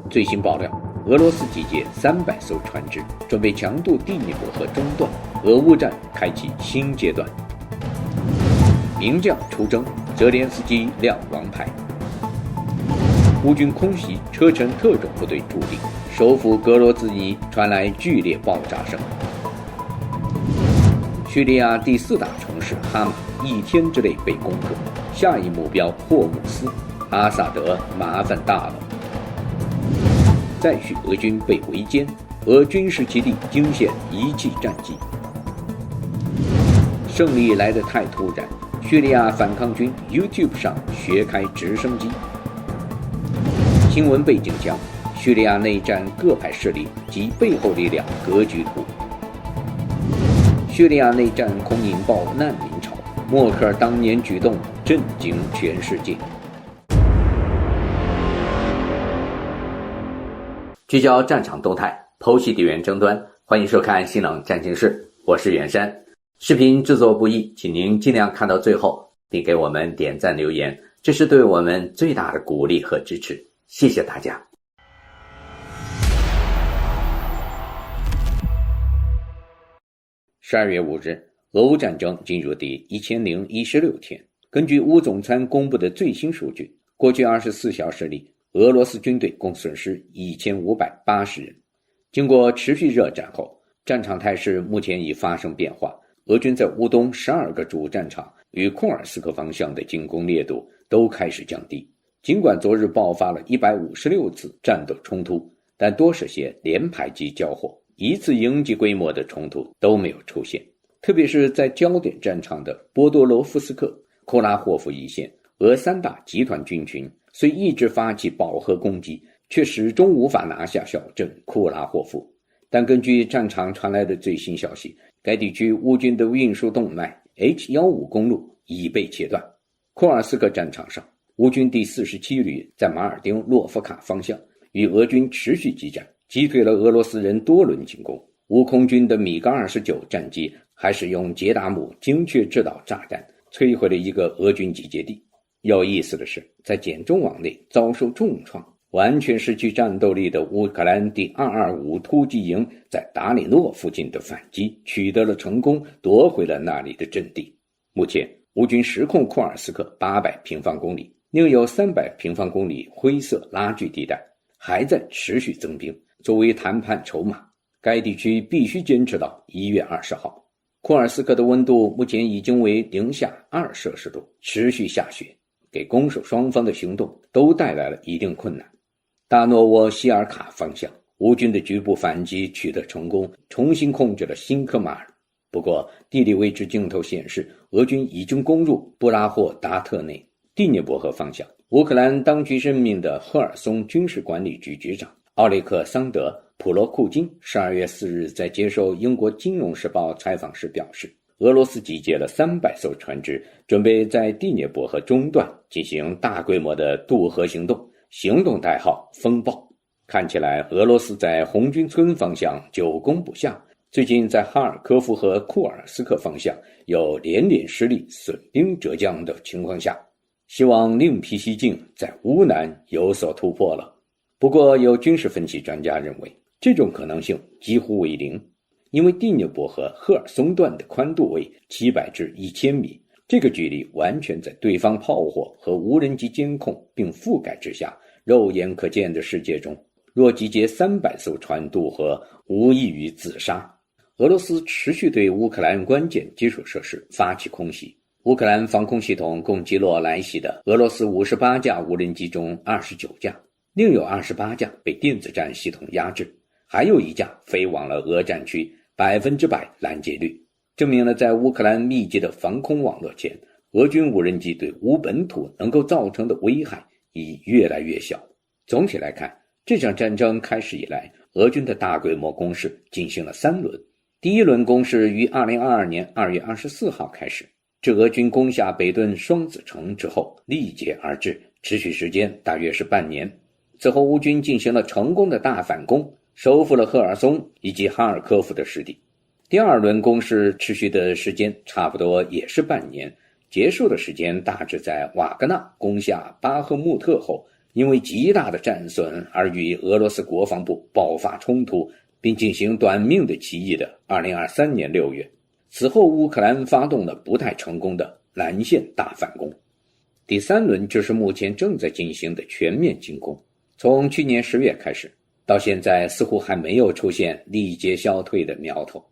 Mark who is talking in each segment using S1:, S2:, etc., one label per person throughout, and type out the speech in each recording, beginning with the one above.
S1: 最新爆料，俄罗斯集结300艘船只，准备强渡第聂伯河中段，俄乌战开启新阶段。名将出征，泽连斯基亮王牌。乌军空袭车臣特种部队驻地，首府格罗兹尼传来剧烈爆炸声。叙利亚第4大城市哈马1天之内被攻克，下一目标霍姆斯，阿萨德麻烦大了。再续俄军被围歼，俄军事基地惊现遗弃战机。胜利来得太突然，叙利亚反抗军 YouTube 上学开直升机。新闻背景讲，叙利亚内战各派势力及背后力量格局图。叙利亚内战恐引爆难民潮，默克尔当年举动震惊全世界。聚焦战场动态，剖析地缘争端，欢迎收看新冷战情室，我是远山。视频制作不易，请您尽量看到最后，并给我们点赞留言，这是对我们最大的鼓励和支持，谢谢大家。12月5日，俄乌战争进入第1016天。根据乌总参公布的最新数据，过去24小时里，俄罗斯军队共损失1580人。经过持续热战后，战场态势目前已发生变化。俄军在乌东12个主战场与库尔斯克方向的进攻烈度都开始降低。尽管昨日爆发了156次战斗冲突，但多是些连排级交火，一次营级规模的冲突都没有出现。特别是在焦点战场的波多罗夫斯克、库拉霍夫一线，俄3大集团军群虽一直发起饱和攻击，却始终无法拿下小镇库拉霍夫。但根据战场传来的最新消息，该地区乌军的运输动脉 H15 公路已被切断。库尔斯克战场上，乌军第47旅在马尔丁洛夫卡方向与俄军持续激战，击退了俄罗斯人多轮进攻。乌空军的米格29战机还使用捷达姆精确制导炸弹摧毁了一个俄军集结地。有意思的是，在简中网内遭受重创，完全失去战斗力的乌克兰第225突击营在达里诺附近的反击取得了成功，夺回了那里的阵地。目前乌军实控库尔斯克800平方公里，另有300平方公里灰色拉锯地带，还在持续增兵，作为谈判筹码。该地区必须坚持到1月20号。库尔斯克的温度目前已经为-2摄氏度，持续下雪，给攻守双方的行动都带来了一定困难。大诺沃希尔卡方向，乌军的局部反击取得成功，重新控制了辛科马尔。不过地理位置镜头显示，俄军已经攻入布拉霍达特内。第聂伯河方向，乌克兰当局任命的赫尔松军事管理局局长奥列克桑德·普罗库金12月4日在接受英国金融时报采访时表示，俄罗斯集结了300艘船只，准备在第聂伯河中段进行大规模的渡河行动，行动代号风暴。看起来俄罗斯在红军村方向久攻不下，最近在哈尔科夫和库尔斯克方向有连连失利、损兵折将的情况下，希望另辟蹊径，在乌南有所突破了。不过有军事分析专家认为，这种可能性几乎为零，因为第聂伯河赫尔松段的宽度为700至1000米，这个距离完全在对方炮火和无人机监控并覆盖之下，肉眼可见的世界中，若集结300艘船渡河，无异于自杀。俄罗斯持续对乌克兰关键基础设施发起空袭，乌克兰防空系统共击落来袭的俄罗斯58架无人机中29架，另有28架被电子战系统压制，还有1架飞往了俄战区，100%拦截率，证明了在乌克兰密集的防空网络前，俄军无人机对乌本土能够造成的危害已越来越小。总体来看，这场战争开始以来，俄军的大规模攻势进行了3轮。第一轮攻势于2022年2月24号开始，至俄军攻下北顿双子城之后力竭而至，持续时间大约是半年。此后乌军进行了成功的大反攻，收复了赫尔松以及哈尔科夫的失地。第二轮攻势持续的时间差不多也是半年，结束的时间大致在瓦格纳攻下巴赫穆特后因为极大的战损而与俄罗斯国防部爆发冲突，并进行短命的起义的2023年6月。此后乌克兰发动了不太成功的蓝线大反攻。第三轮就是目前正在进行的全面进攻，从去年10月开始，到现在似乎还没有出现力竭消退的苗头。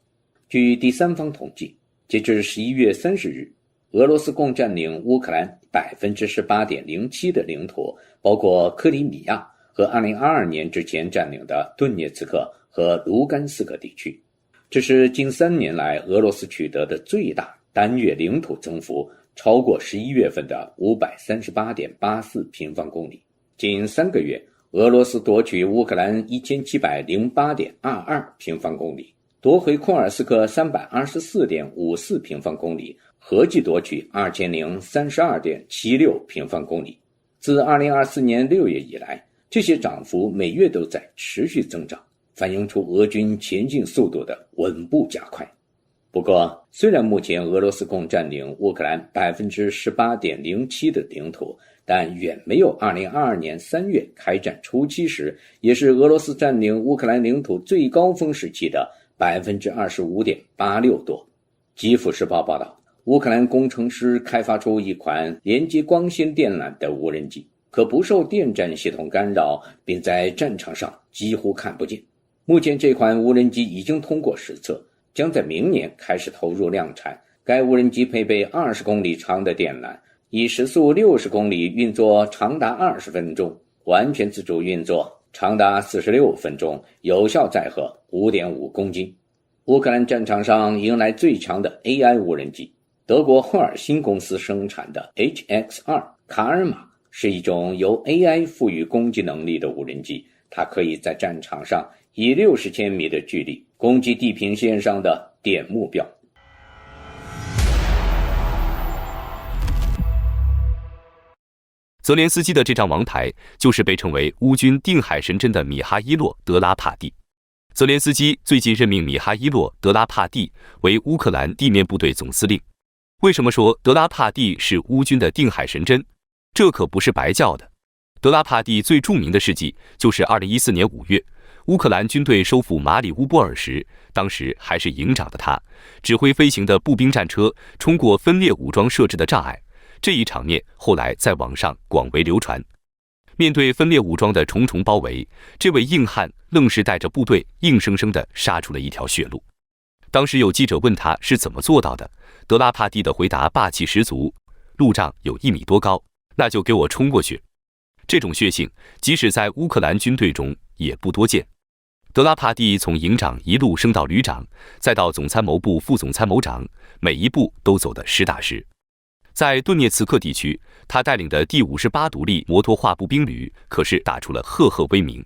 S1: 据第三方统计，截至11月30日，俄罗斯共占领乌克兰 18.07% 的领土，包括克里米亚和2022年之前占领的顿涅茨克和卢甘斯克地区。这是近3年来俄罗斯取得的最大单月领土增幅，超过11月份的 538.84 平方公里。仅3个月，俄罗斯夺取乌克兰 1708.22 平方公里，夺回库尔斯克 324.54 平方公里，合计夺取 2032.76 平方公里。自2024年6月以来，这些涨幅每月都在持续增长，反映出俄军前进速度的稳步加快。不过，虽然目前俄罗斯共占领乌克兰 18.07% 的领土，但远没有2022年3月开战初期时，也是俄罗斯占领乌克兰领土最高峰时期的 25.86% 多。基辅时报报道，乌克兰工程师开发出一款连接光纤电缆的无人机，可不受电站系统干扰，并在战场上几乎看不见。目前这款无人机已经通过实测，将在明年开始投入量产。该无人机配备20公里长的电缆，以时速60公里运作长达20分钟，完全自主运作长达46分钟，有效载荷 5.5 公斤。乌克兰战场上迎来最强的 AI 无人机，德国赫尔辛公司生产的 HX2 卡尔玛是一种由 AI 赋予攻击能力的无人机，它可以在战场上以60千米的距离攻击地平线上的点目标。
S2: 泽连斯基的这张王牌就是被称为乌军定海神针的米哈伊洛·德拉帕蒂。泽连斯基最近任命米哈伊洛·德拉帕蒂为乌克兰地面部队总司令。为什么说德拉帕蒂是乌军的定海神针？这可不是白叫的。德拉帕蒂最著名的事迹就是2014年5月，乌克兰军队收复马里乌波尔时，当时还是营长的他，指挥飞行的步兵战车冲过分裂武装设置的障碍。这一场面后来在网上广为流传。面对分裂武装的重重包围，这位硬汉愣是带着部队硬生生地杀出了一条血路。当时有记者问他是怎么做到的，德拉帕蒂的回答霸气十足：路障有1米多高，那就给我冲过去。这种血性，即使在乌克兰军队中也不多见。德拉帕蒂从营长一路升到旅长，再到总参谋部副总参谋长，每一步都走得实打实。在顿涅茨克地区，他带领的第58独立摩托化步兵旅可是打出了赫赫威名。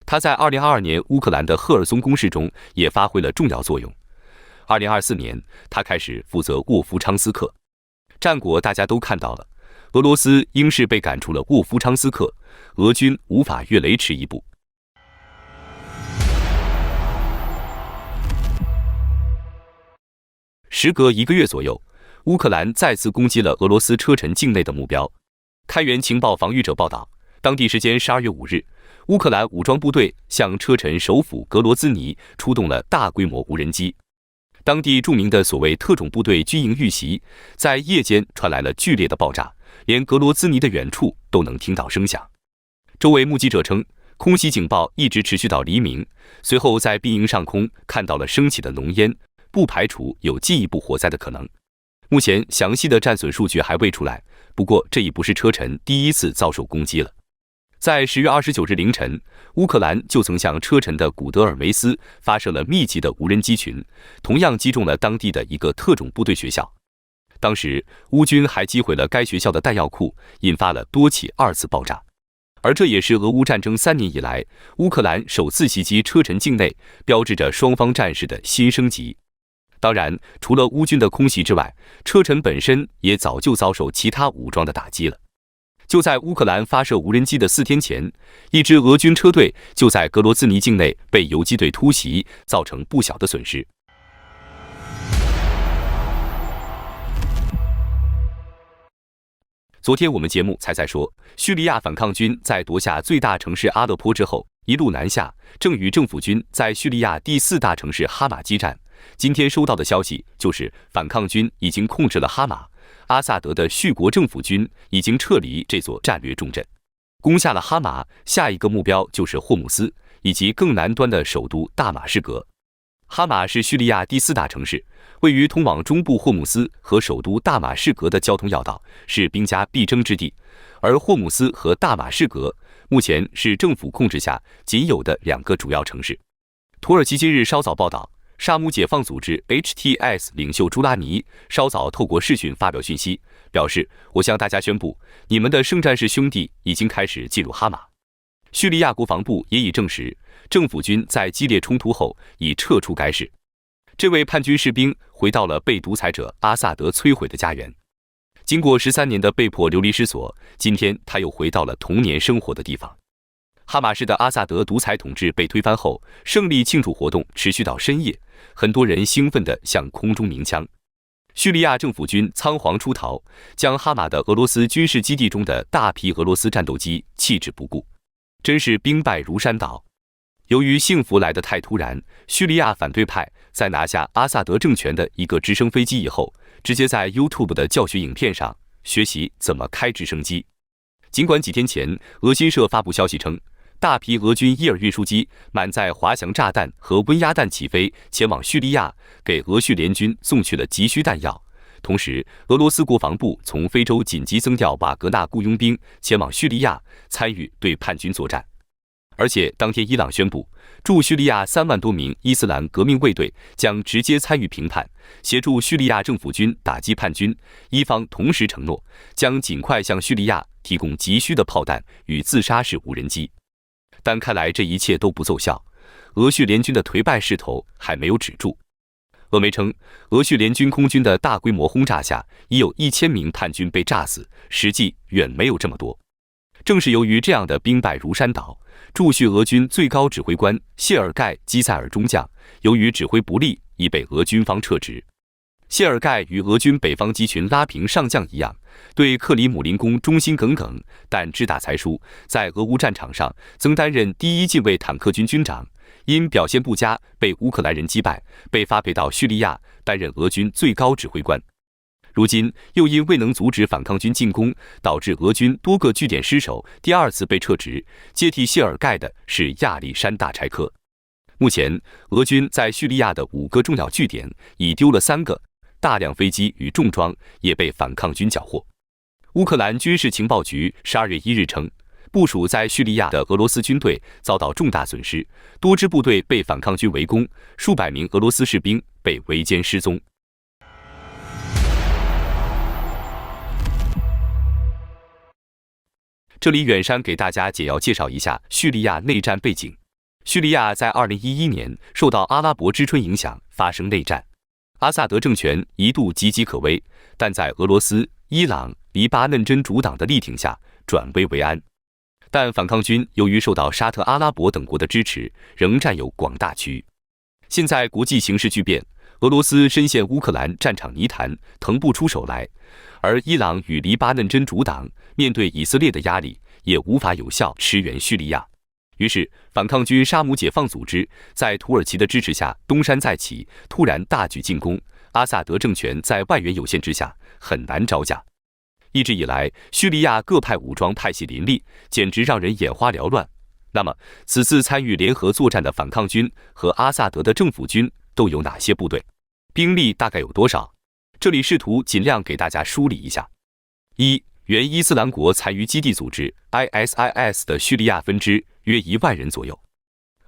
S2: 他在2022年乌克兰的赫尔松攻势中也发挥了重要作用。2024年，他开始负责沃夫昌斯克。战果大家都看到了，俄罗斯英式被赶出了沃夫昌斯克，俄军无法越雷池一步。时隔1个月左右，乌克兰再次攻击了俄罗斯车臣境内的目标。开源情报防御者报道，当地时间12月5日，乌克兰武装部队向车臣首府格罗兹尼出动了大规模无人机。当地著名的所谓特种部队军营遇袭，在夜间传来了剧烈的爆炸，连格罗兹尼的远处都能听到声响。周围目击者称，空袭警报一直持续到黎明，随后在兵营上空看到了升起的浓烟，不排除有进一步火灾的可能。目前详细的战损数据还未出来，不过这已不是车臣第一次遭受攻击了。在10月29日凌晨，乌克兰就曾向车臣的古德尔梅斯发射了密集的无人机群，同样击中了当地的一个特种部队学校。当时乌军还击毁了该学校的弹药库，引发了多起2次爆炸。而这也是俄乌战争3年以来，乌克兰首次袭击车臣境内，标志着双方战事的新升级。当然，除了乌军的空袭之外，车臣本身也早就遭受其他武装的打击了。就在乌克兰发射无人机的4天前，一支俄军车队就在格罗兹尼境内被游击队突袭，造成不小的损失。昨天我们节目才说，叙利亚反抗军在夺下最大城市阿勒颇之后，一路南下，正与政府军在叙利亚第4大城市哈马激战。今天收到的消息就是反抗军已经控制了哈马，阿萨德的叙国政府军已经撤离这座战略重镇，攻下了哈马，下一个目标就是霍姆斯以及更南端的首都大马士革。哈马是叙利亚第4大城市，位于通往中部霍姆斯和首都大马士革的交通要道，是兵家必争之地。而霍姆斯和大马士革目前是政府控制下仅有的2个主要城市。土耳其今日稍早报道，沙姆解放组织 HTS 领袖朱拉尼稍早透过视讯发表讯息，表示：“我向大家宣布，你们的圣战士兄弟已经开始进入哈马。”叙利亚国防部也已证实，政府军在激烈冲突后已撤出该市。这位叛军士兵回到了被独裁者阿萨德摧毁的家园。经过13年的被迫流离失所，今天他又回到了童年生活的地方。哈马式的阿萨德独裁统治被推翻后，胜利庆祝活动持续到深夜，很多人兴奋地向空中鸣枪。叙利亚政府军仓皇出逃，将哈马的俄罗斯军事基地中的大批俄罗斯战斗机弃之不顾。真是兵败如山倒。由于幸福来得太突然，叙利亚反对派在拿下阿萨德政权的一个直升飞机以后，直接在 YouTube 的教学影片上学习怎么开直升机。尽管几天前俄新社发布消息称，大批俄军伊尔运输机满载滑翔炸弹和温压弹起飞前往叙利亚，给俄叙联军送去了急需弹药。同时，俄罗斯国防部从非洲紧急增调瓦格纳雇佣兵前往叙利亚，参与对叛军作战。而且当天伊朗宣布，驻叙利亚3万多名伊斯兰革命卫队将直接参与评判，协助叙利亚政府军打击叛军。伊方同时承诺，将尽快向叙利亚提供急需的炮弹与自杀式无人机。但看来这一切都不奏效，俄叙联军的颓败势头还没有止住。俄媒称，俄叙联军空军的大规模轰炸下，已有1000名叛军被炸死，实际远没有这么多。正是由于这样的兵败如山倒，驻叙俄军最高指挥官谢尔盖·基塞尔中将，由于指挥不力，已被俄军方撤职。谢尔盖与俄军北方机群拉平上将一样，对克里姆林宫忠心耿耿，但志大才疏，在俄乌战场上曾担任第1近卫坦克军军长。因表现不佳，被乌克兰人击败，被发配到叙利亚担任俄军最高指挥官。如今又因未能阻止反抗军进攻，导致俄军多个据点失守，第2次被撤职。接替谢尔盖的是亚历山大柴科。目前，俄军在叙利亚的5个重要据点已丢了3个，大量飞机与重装也被反抗军缴获。乌克兰军事情报局12月1日称，部署在叙利亚的俄罗斯军队遭到重大损失，多支部队被反抗军围攻，数百名俄罗斯士兵被围歼失踪。这里远山给大家简要介绍一下叙利亚内战背景。叙利亚在2011年受到阿拉伯之春影响，发生内战。阿萨德政权一度岌岌可危，但在俄罗斯、伊朗、黎巴嫩真主党的力挺下，转危为安。但反抗军由于受到沙特阿拉伯等国的支持，仍占有广大区域。现在国际形势巨变，俄罗斯深陷乌克兰战场泥潭，腾不出手来，而伊朗与黎巴嫩真主党面对以色列的压力，也无法有效驰援叙利亚。于是，反抗军沙姆解放组织在土耳其的支持下东山再起，突然大举进攻。阿萨德政权在外援有限之下，很难招架。一直以来，叙利亚各派武装派系林立，简直让人眼花缭乱。那么，此次参与联合作战的反抗军和阿萨德的政府军都有哪些部队？兵力大概有多少？这里试图尽量给大家梳理一下。1. 原伊斯兰国残余基地组织 ISIS 的叙利亚分支约1万人左右。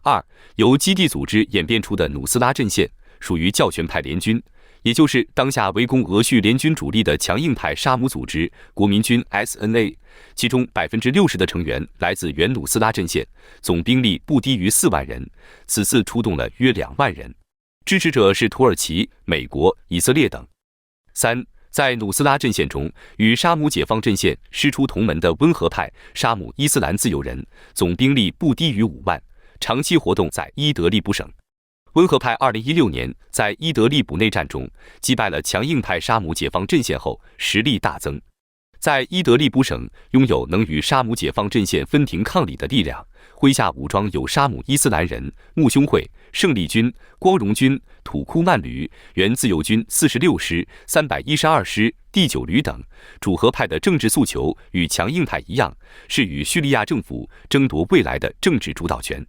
S2: 2. 由基地组织演变出的努斯拉阵线，属于教权派联军，也就是当下围攻俄叙联军主力的强硬派沙姆组织国民军 SNA， 其中60%的成员来自原努斯拉阵线，总兵力不低于4万人，此次出动了约2万人，支持者是土耳其、美国、以色列等。3. 在努斯拉阵线中，与沙姆解放阵线师出同门的温和派沙姆伊斯兰自由人，总兵力不低于5万，长期活动在伊德利卜省。温和派2016年在伊德利卜内战中击败了强硬派沙姆解放阵线后，实力大增。在伊德利卜省拥有能与沙姆解放阵线分庭抗礼的力量，麾下武装有沙姆伊斯兰人、穆兄会、胜利军、光荣军、土库曼旅、原自由军46师、312师、第9旅等。主和派的政治诉求与强硬派一样，是与叙利亚政府争夺未来的政治主导权。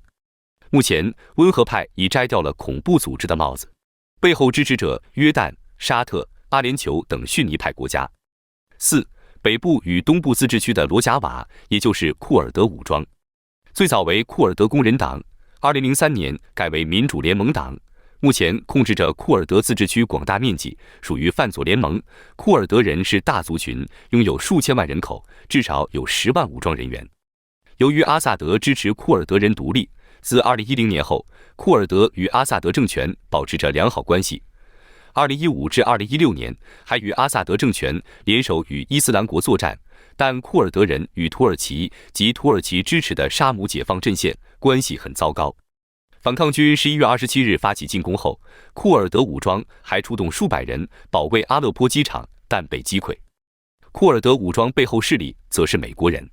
S2: 目前，温和派已摘掉了恐怖组织的帽子，背后支持者约旦、沙特、阿联酋等逊尼派国家。4. 北部与东部自治区的罗贾瓦，也就是库尔德武装，最早为库尔德工人党，2003年改为民主联盟党，目前控制着库尔德自治区广大面积，属于泛左联盟。库尔德人是大族群，拥有数千万人口，至少有10万武装人员。由于阿萨德支持库尔德人独立，自2010年后，库尔德与阿萨德政权保持着良好关系。2015至2016年，还与阿萨德政权联手与伊斯兰国作战，但库尔德人与土耳其及土耳其支持的沙姆解放阵线关系很糟糕。反抗军11月27日发起进攻后，库尔德武装还出动数百人保卫阿勒颇机场，但被击溃。库尔德武装背后势力则是美国人。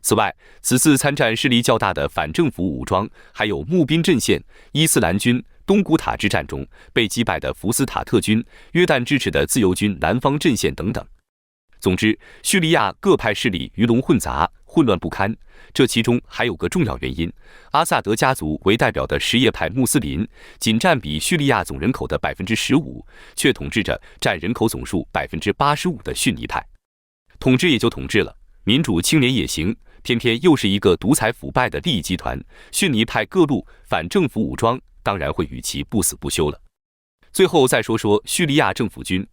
S2: 此外，此次参战势力较大的反政府武装还有穆宾阵线、伊斯兰军、东古塔之战中被击败的福斯塔特军、约旦支持的自由军南方阵线等等。总之，叙利亚各派势力鱼龙混杂，混乱不堪。这其中还有个重要原因：阿萨德家族为代表的什叶派穆斯林仅占比叙利亚总人口的15%，却统治着占人口总数85%的逊尼派。统治也就统治了，民主清廉也行，偏偏又是一个独裁腐败的利益集团。逊尼派各路反政府武装当然会与其不死不休了。最后再说说叙利亚政府军。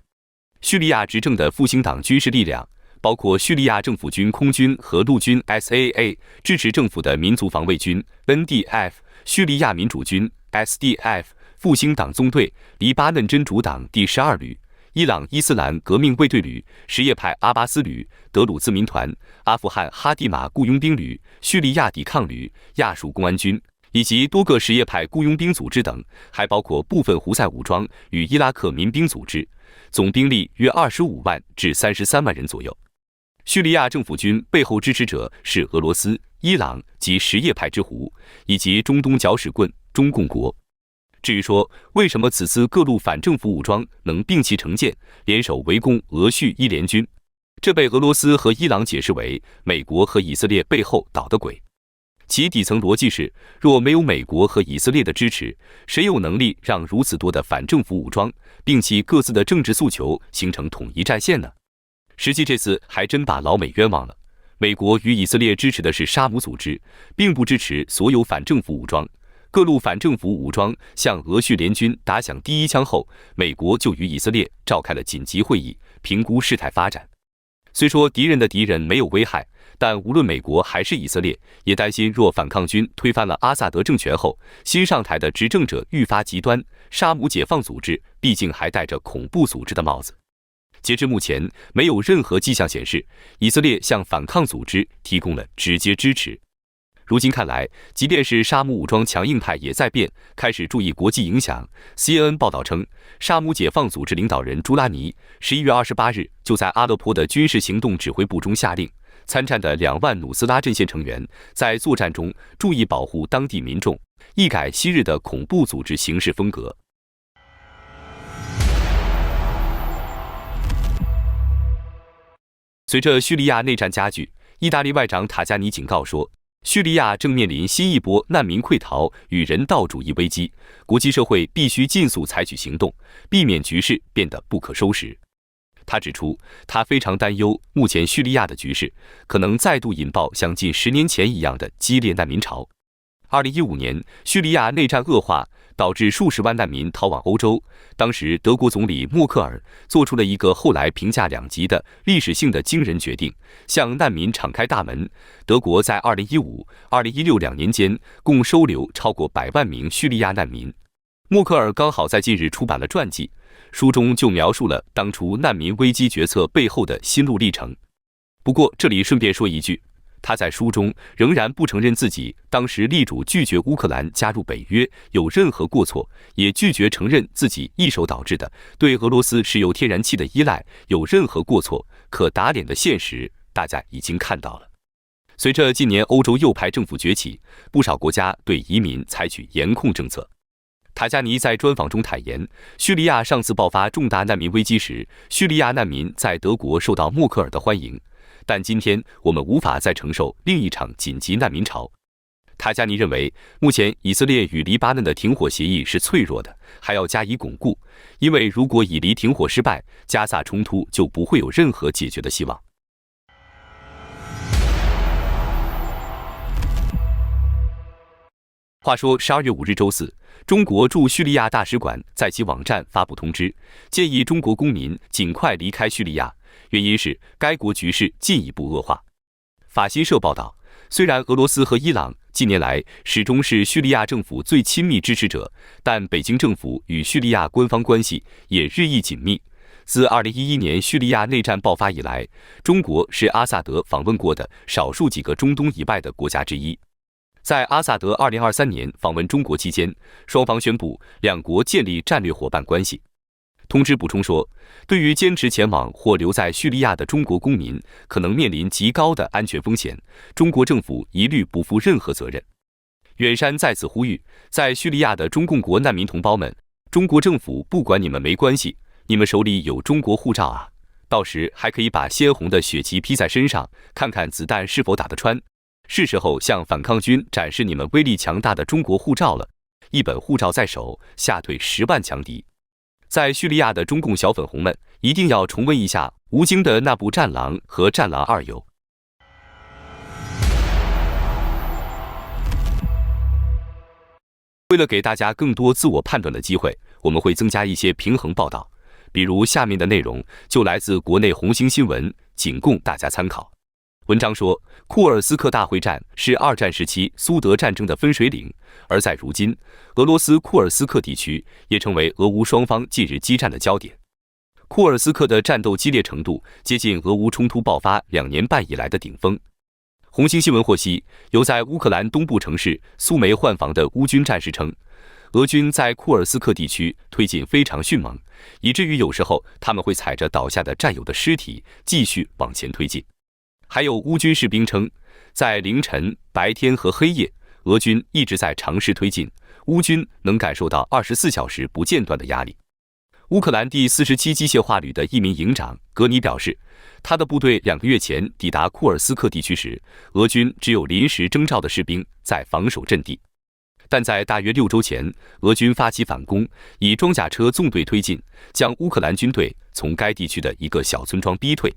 S2: 叙利亚执政的复兴党军事力量包括叙利亚政府军空军和陆军 SAA， 支持政府的民族防卫军 NDF， 叙利亚民主军 SDF， 复兴党纵队、黎巴嫩真主党第12旅、伊朗伊斯兰革命卫队旅、什叶派阿巴斯旅、德鲁兹民团、阿富汗哈蒂马雇佣兵旅、叙利亚抵抗旅、亚述公安军，以及多个什叶派雇佣兵组织等，还包括部分胡塞武装与伊拉克民兵组织，总兵力约25万至33万人左右。叙利亚政府军背后支持者是俄罗斯、伊朗及什叶派之狐，以及中东搅屎棍中共国。至于说为什么此次各路反政府武装能并旗成剑，联手围攻俄叙伊联军，这被俄罗斯和伊朗解释为美国和以色列背后捣的鬼。其底层逻辑是，若没有美国和以色列的支持，谁有能力让如此多的反政府武装摒弃各自的政治诉求，形成统一战线呢？实际这次还真把老美冤枉了。美国与以色列支持的是沙姆组织，并不支持所有反政府武装。各路反政府武装向俄叙联军打响第一枪后，美国就与以色列召开了紧急会议，评估事态发展。虽说敌人的敌人没有危害，但无论美国还是以色列，也担心若反抗军推翻了阿萨德政权后，新上台的执政者愈发极端。沙姆解放组织毕竟还戴着恐怖组织的帽子。截至目前，没有任何迹象显示以色列向反抗组织提供了直接支持。如今看来，即便是沙姆武装强硬派也在变，开始注意国际影响。CNN 报道称，沙姆解放组织领导人朱拉尼11月28日就在阿勒颇的军事行动指挥部中下令，参战的2万努斯拉阵线成员在作战中注意保护当地民众，一改昔日的恐怖组织行事风格。随着叙利亚内战加剧，意大利外长塔加尼警告说，叙利亚正面临新一波难民溃逃与人道主义危机，国际社会必须尽速采取行动，避免局势变得不可收拾。他指出，他非常担忧目前叙利亚的局势可能再度引爆像近10年前一样的激烈难民潮。2015年，叙利亚内战恶化，导致数十万难民逃往欧洲。当时，德国总理默克尔做出了一个后来评价2极的历史性的惊人决定，向难民敞开大门。德国在2015、2016两年间共收留超过100万名叙利亚难民。默克尔刚好在近日出版了传记，书中就描述了当初难民危机决策背后的心路历程。不过，这里顺便说一句，他在书中仍然不承认自己当时力主拒绝乌克兰加入北约有任何过错，也拒绝承认自己一手导致的对俄罗斯石油天然气的依赖有任何过错。可打脸的现实，大家已经看到了。随着近年欧洲右派政府崛起，不少国家对移民采取严控政策。塔加尼在专访中坦言，叙利亚上次爆发重大难民危机时，叙利亚难民在德国受到默克尔的欢迎，但今天我们无法再承受另一场紧急难民潮。塔加尼认为，目前以色列与黎巴嫩的停火协议是脆弱的，还要加以巩固，因为如果以黎停火失败，加萨冲突就不会有任何解决的希望。话说12月5日周四，中国驻叙利亚大使馆在其网站发布通知，建议中国公民尽快离开叙利亚，原因是该国局势进一步恶化。法新社报道，虽然俄罗斯和伊朗近年来始终是叙利亚政府最亲密支持者，但北京政府与叙利亚官方关系也日益紧密。自2011年叙利亚内战爆发以来，中国是阿萨德访问过的少数几个中东以外的国家之一。在阿萨德2023年访问中国期间，双方宣布两国建立战略伙伴关系。通知补充说，对于坚持前往或留在叙利亚的中国公民，可能面临极高的安全风险，中国政府一律不负任何责任。远山在此呼吁，在叙利亚的中共国难民同胞们，中国政府不管你们没关系，你们手里有中国护照啊，到时还可以把鲜红的血旗披在身上，看看子弹是否打得穿。是时候向反抗军展示你们威力强大的中国护照了，一本护照在手，吓退10万强敌。在叙利亚的中共小粉红们，一定要重温一下吴京的那部《战狼》和《战狼2》游。为了给大家更多自我判断的机会，我们会增加一些平衡报道，比如下面的内容就来自国内红星新闻，仅供大家参考。文章说，库尔斯克大会战是2战时期苏德战争的分水岭，而在如今，俄罗斯库尔斯克地区也成为俄乌双方近日激战的焦点。库尔斯克的战斗激烈程度接近俄乌冲突爆发2年半以来的顶峰。红星新闻获悉，有在乌克兰东部城市苏梅换防的乌军战士称，俄军在库尔斯克地区推进非常迅猛，以至于有时候他们会踩着倒下的战友的尸体继续往前推进。还有乌军士兵称，在凌晨、白天和黑夜，俄军一直在尝试推进，乌军能感受到24小时不间断的压力。乌克兰第47机械化旅的一名营长格尼表示，他的部队2个月前抵达库尔斯克地区时，俄军只有临时征召的士兵在防守阵地。但在大约6周前，俄军发起反攻，以装甲车纵队推进，将乌克兰军队从该地区的一个小村庄逼退。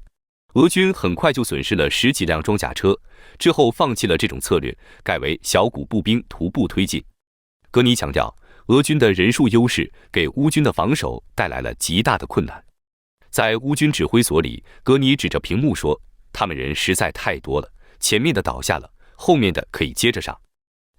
S2: 俄军很快就损失了10几辆装甲车，之后放弃了这种策略，改为小股步兵徒步推进。格尼强调，俄军的人数优势给乌军的防守带来了极大的困难。在乌军指挥所里，格尼指着屏幕说，他们人实在太多了，前面的倒下了，后面的可以接着上。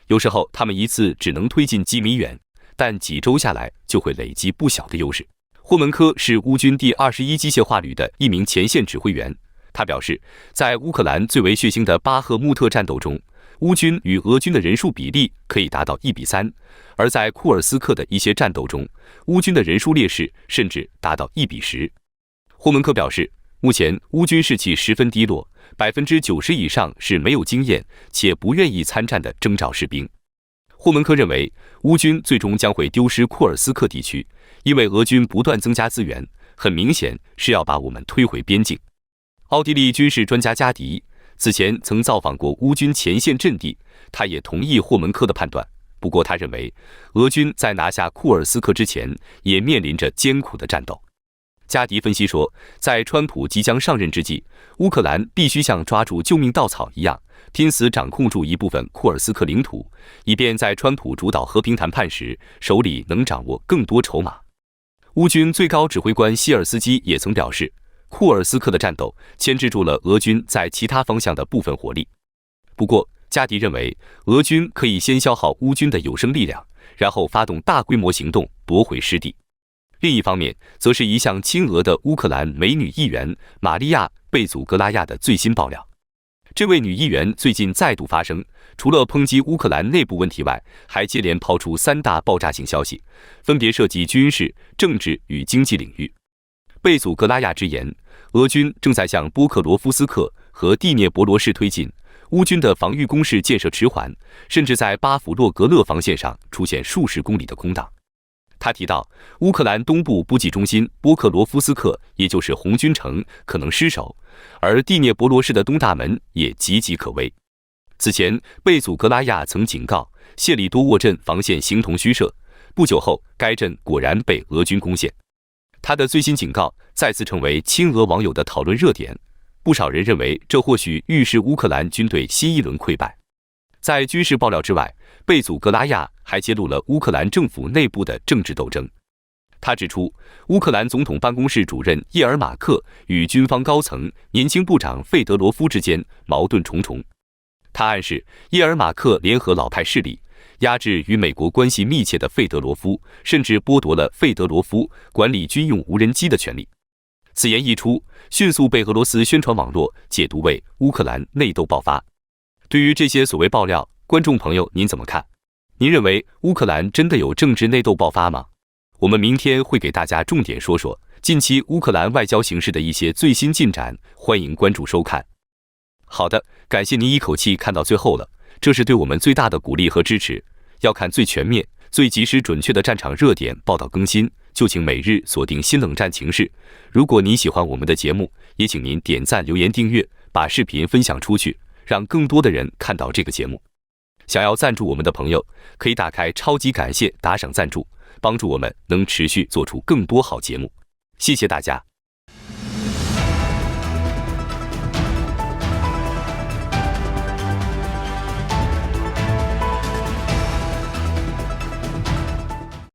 S2: 有时候他们一次只能推进几米远，但几周下来就会累积不小的优势。霍门科是乌军第21机械化旅的一名前线指挥员，他表示，在乌克兰最为血腥的巴赫穆特战斗中，乌军与俄军的人数比例可以达到1比3，而在库尔斯克的一些战斗中，乌军的人数劣势甚至达到1比10。霍门科表示，目前乌军士气十分低落，90%以上是没有经验且不愿意参战的征召士兵。霍门科认为，乌军最终将会丢失库尔斯克地区，因为俄军不断增加资源，很明显是要把我们推回边境。奥地利军事专家加迪此前曾造访过乌军前线阵地，他也同意霍门科的判断。不过他认为，俄军在拿下库尔斯克之前也面临着艰苦的战斗。加迪分析说，在川普即将上任之际，乌克兰必须像抓住救命稻草一样，拼死掌控住一部分库尔斯克领土，以便在川普主导和平谈判时，手里能掌握更多筹码。乌军最高指挥官希尔斯基也曾表示，库尔斯克的战斗牵制住了俄军在其他方向的部分火力。不过，加迪认为，俄军可以先消耗乌军的有生力量，然后发动大规模行动夺回失地。另一方面，则是一向亲俄的乌克兰美女议员玛利亚·贝祖格拉亚的最新爆料。这位女议员最近再度发声，除了抨击乌克兰内部问题外，还接连抛出3大爆炸性消息，分别涉及军事、政治与经济领域。贝祖格拉亚直言，俄军正在向波克罗夫斯克和第聂伯罗市推进，乌军的防御工事建设迟缓，甚至在巴甫洛格勒防线上出现数十公里的空档。他提到，乌克兰东部补给中心波克罗夫斯克，也就是红军城，可能失守，而第聂伯罗市的东大门也岌岌可危。此前，贝祖格拉亚曾警告谢里多沃镇防线形同虚设，不久后，该镇果然被俄军攻陷。他的最新警告再次成为亲俄网友的讨论热点，不少人认为这或许预示乌克兰军队新一轮溃败。在军事爆料之外，贝祖格拉亚还揭露了乌克兰政府内部的政治斗争。他指出，乌克兰总统办公室主任叶尔马克与军方高层年轻部长费德罗夫之间矛盾重重。他暗示叶尔马克联合老派势力，压制与美国关系密切的费德罗夫，甚至剥夺了费德罗夫管理军用无人机的权利。此言一出，迅速被俄罗斯宣传网络解读为乌克兰内斗爆发。对于这些所谓爆料，观众朋友您怎么看？您认为乌克兰真的有政治内斗爆发吗？我们明天会给大家重点说说近期乌克兰外交形势的一些最新进展，欢迎关注收看。好的，感谢您一口气看到最后了，这是对我们最大的鼓励和支持。要看最全面、最及时准确的战场热点报道更新，就请每日锁定新冷战情势。如果您喜欢我们的节目，也请您点赞、留言、订阅，把视频分享出去，让更多的人看到这个节目。想要赞助我们的朋友，可以打开超级感谢打赏赞助，帮助我们能持续做出更多好节目。谢谢大家。